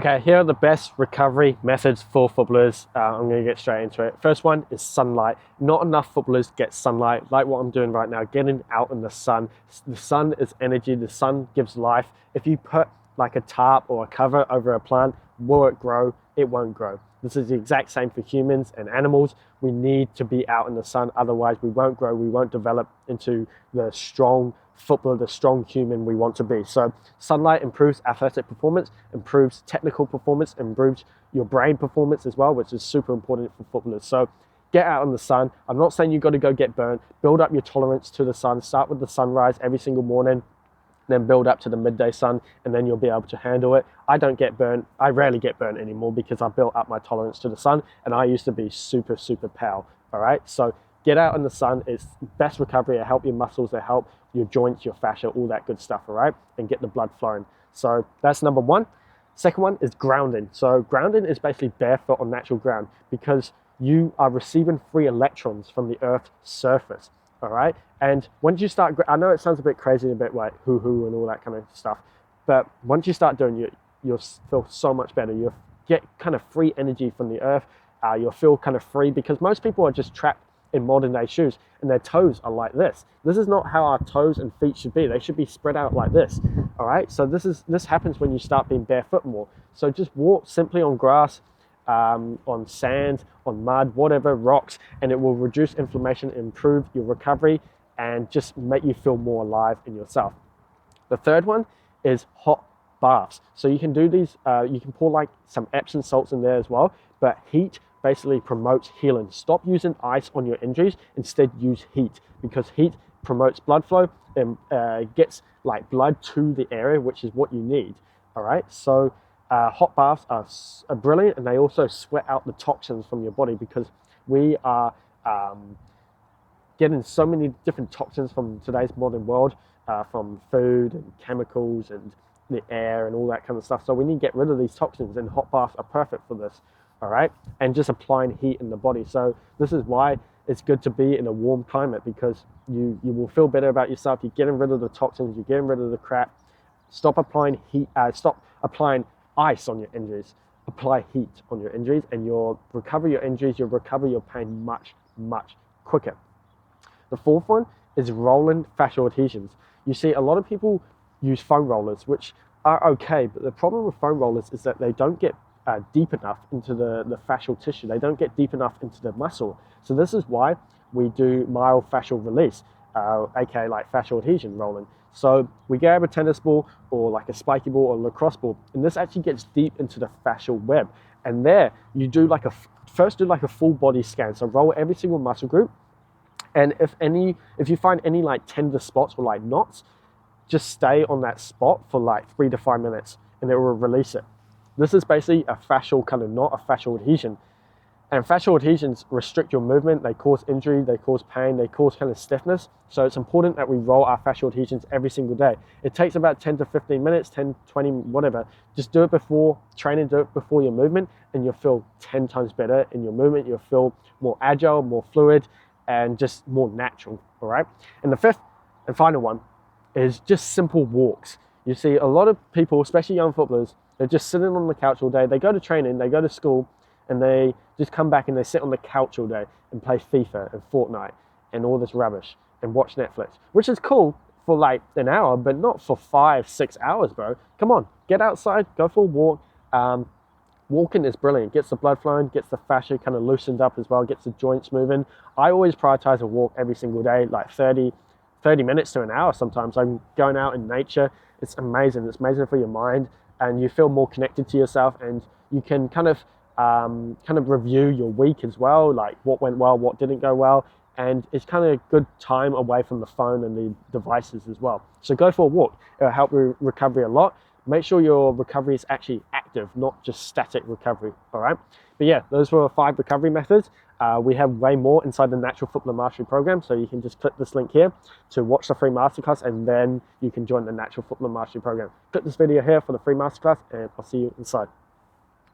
Okay, here are the best recovery methods for footballers. I'm going to get straight into it. First one is sunlight. Not enough footballers get sunlight, like what I'm doing right now, getting out in the sun. The sun is energy, the sun gives life. If you put like a tarp or a cover over a plant, will it grow? It won't grow. This is the exact same for humans and animals. We need to be out in the sun, otherwise we won't grow, we won't develop into the strong footballer, the strong human we want to be. So sunlight improves athletic performance, improves technical performance, improves your brain performance as well, which is super important for footballers. So get out in the sun. I'm not saying you've got to go get burnt. Build up your tolerance to the sun. Start with the sunrise every single morning, then build up to the midday sun, and then you'll be able to handle it. I don't get burnt. I rarely get burnt anymore because I built up my tolerance to the sun, and I used to be super pale. All right, so get out in the sun. It's best recovery. It help your muscles, it help your joints, your fascia, all that good stuff, all right, and get the blood flowing. So that's number one. Second one is grounding. So grounding is basically barefoot on natural ground, because you are receiving free electrons from the Earth's surface. All right, and once you start, I know it sounds a bit crazy, a bit like hoo and all that kind of stuff, but once you start doing it, you'll feel so much better. You'll get kind of free energy from the earth. You'll feel kind of free, because most people are just trapped in modern day shoes and their toes are like this. This is not how our toes and feet should be. They should be spread out like this. All right, so this happens when you start being barefoot more. So just walk simply on grass, on sand, on mud, whatever, rocks, and it will reduce inflammation, improve your recovery, and just make you feel more alive in yourself. The third one is hot baths. So you can do these, you can pour like some Epsom salts in there as well, but heat basically promotes healing. Stop using ice on your injuries, instead use heat, because heat promotes blood flow and gets like blood to the area, which is what you need. All right, so hot baths are brilliant, and they also sweat out the toxins from your body, because we are getting so many different toxins from today's modern world, from food and chemicals and the air and all that kind of stuff. So we need to get rid of these toxins, and hot baths are perfect for this. All right, and just applying heat in the body. So this is why it's good to be in a warm climate, because you will feel better about yourself. You're getting rid of the toxins, you're getting rid of the crap. Stop applying heat, stop applying ice on your injuries. Apply heat on your injuries, and you'll recover your injuries, you'll recover your pain much quicker. The fourth one is rolling fascial adhesions. You see, a lot of people use foam rollers, which are okay, but the problem with foam rollers is that they don't get deep enough into the fascial tissue. They don't get deep enough into the muscle. So this is why we do myofascial release, aka like fascial adhesion rolling. So we grab a tennis ball or like a spiky ball or a lacrosse ball, and this actually gets deep into the fascial web. And there you do like first do like a full body scan. So roll every single muscle group, and if you find any like tender spots or like knots, just stay on that spot for like 3 to 5 minutes, and it will release it. This is basically a fascial kind of knot, a fascial adhesion. And fascial adhesions restrict your movement, they cause injury, they cause pain, they cause kind of stiffness. So it's important that we roll our fascial adhesions every single day. It takes about 10 to 15 minutes, 10, 20, whatever. Just do it before training, do it before your movement, and you'll feel 10 times better in your movement. You'll feel more agile, more fluid, and just more natural, all right? And the fifth and final one is just simple walks. You see, a lot of people, especially young footballers, they're just sitting on the couch all day. They go to training, they go to school, and they just come back and they sit on the couch all day and play FIFA and Fortnite and all this rubbish and watch Netflix, which is cool for like an hour, but not for 5-6 hours, bro. Come on, get outside, go for a walk. Walking is brilliant. Gets the blood flowing, gets the fascia kind of loosened up as well, gets the joints moving. I always prioritize a walk every single day, like 30 minutes to an hour sometimes. I'm going out in nature. It's amazing. It's amazing for your mind, and you feel more connected to yourself, and you can kind of review your week as well, like what went well, what didn't go well, and it's kind of a good time away from the phone and the devices as well. So go for a walk. It'll help your recovery a lot. Make sure your recovery is actually active, not just static recovery, all right? But yeah, those were 5 recovery methods. We have way more inside the Natural Footballer Mastery program, so you can just click this link here to watch the free masterclass, and then you can join the Natural Footballer Mastery program. Click this video here for the free masterclass, and I'll see you inside.